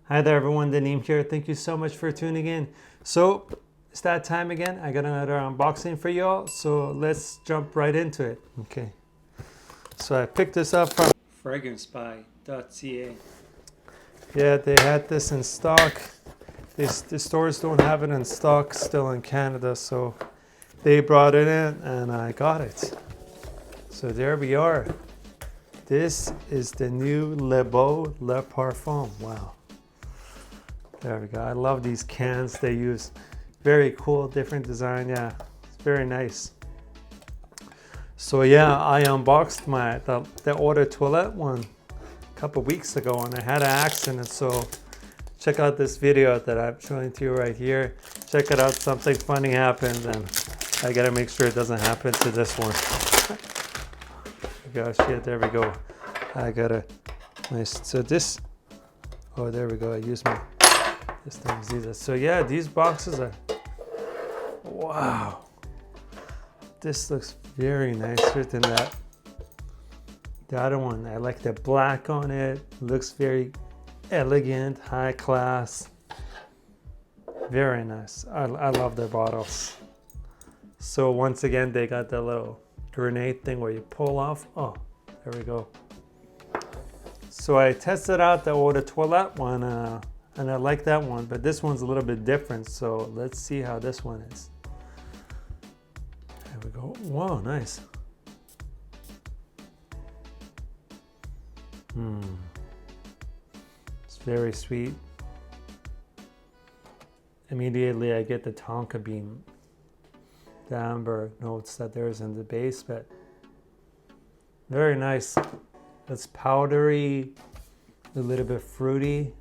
Hi there everyone, Daneem here. Thank you so much for tuning in. So it's that time again. I got another unboxing for y'all. So let's jump right into it. Okay. So I picked this up from FRAG-MENTAL.ca. Yeah, they had this in stock. The stores don't have it in stock still in Canada, so they brought it in and I got it. So there we are. This is the new Beau Le Parfum. Wow. There we go. I love these cans they use. Very cool, different design. Yeah, it's very nice. So yeah, I unboxed the Eau de Toilette one a couple weeks ago and I had an accident. So check out this video that I'm showing to you right here. Check it out. Something funny happened and I gotta make sure it doesn't happen to this one. Gosh, yeah, there we go. I gotta nice. So this. Oh, there we go. I used my. This thing's easy. So yeah, these boxes are, wow. This looks very nicer than the other one. I like the black on it. Looks very elegant, high class. Very nice. I love their bottles. So once again, they got the little grenade thing where you pull off. Oh, there we go. So I tested out the Eau de Toilette one. And I like that one, but this one's a little bit different. So let's see how this one is. There we go. Whoa, nice. It's very sweet. Immediately I get the tonka bean, the amber notes that there's in the base, but very nice. It's powdery, a little bit fruity.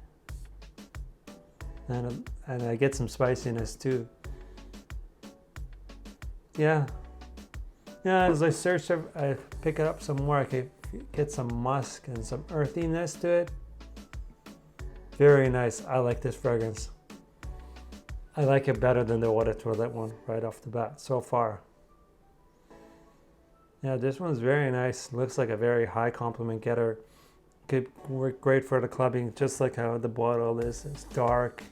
And I get some spiciness too. Yeah, as I search, I pick it up some more. I could get some musk and some earthiness to it. Very nice. I like this fragrance. I like it better than the Eau de Toilette one right off the bat so far. Yeah, this one's very nice. Looks like a very high compliment getter. Could work great for the clubbing, just like how the bottle is. It's dark.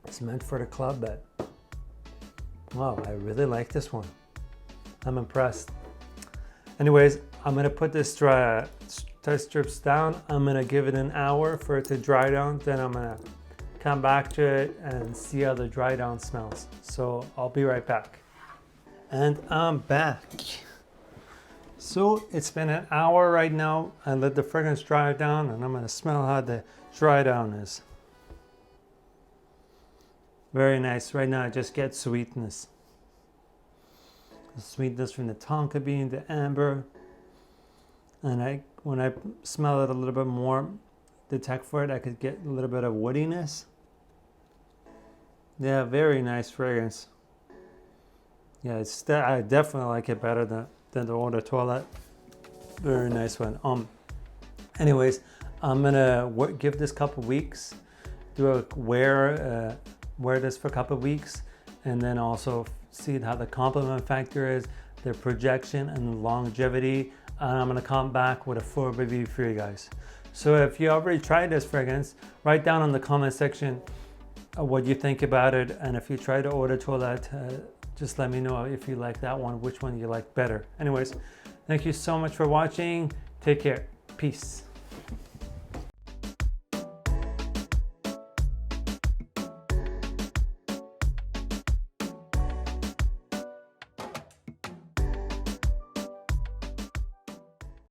It's meant for the club, but wow, I really like this one. I'm impressed. Anyways, I'm gonna put this test strips down. I'm gonna give it an hour for it to dry down. Then I'm gonna come back to it and see how the dry down smells. So I'll be right back. And I'm back. So it's been an hour right now. I let the fragrance dry down and I'm gonna smell how the dry down is. Very nice. Right now I just get sweetness. The sweetness from the tonka bean, the amber. And when I smell it a little bit more, detect for it, I could get a little bit of woodiness. Yeah, very nice fragrance. Yeah, I definitely like it better than the Eau de Toilette. Very nice one. Anyways, I'm gonna give this couple weeks, do a wear this for a couple of weeks, and then also see how the compliment factor is, the projection and longevity. And I'm gonna come back with a full review for you guys. So if you already tried this fragrance, write down in the comment section what you think about it. And if you tried the Eau de Toilette, just let me know if you like that one, which one you like better. Anyways, thank you so much for watching. Take care. Peace.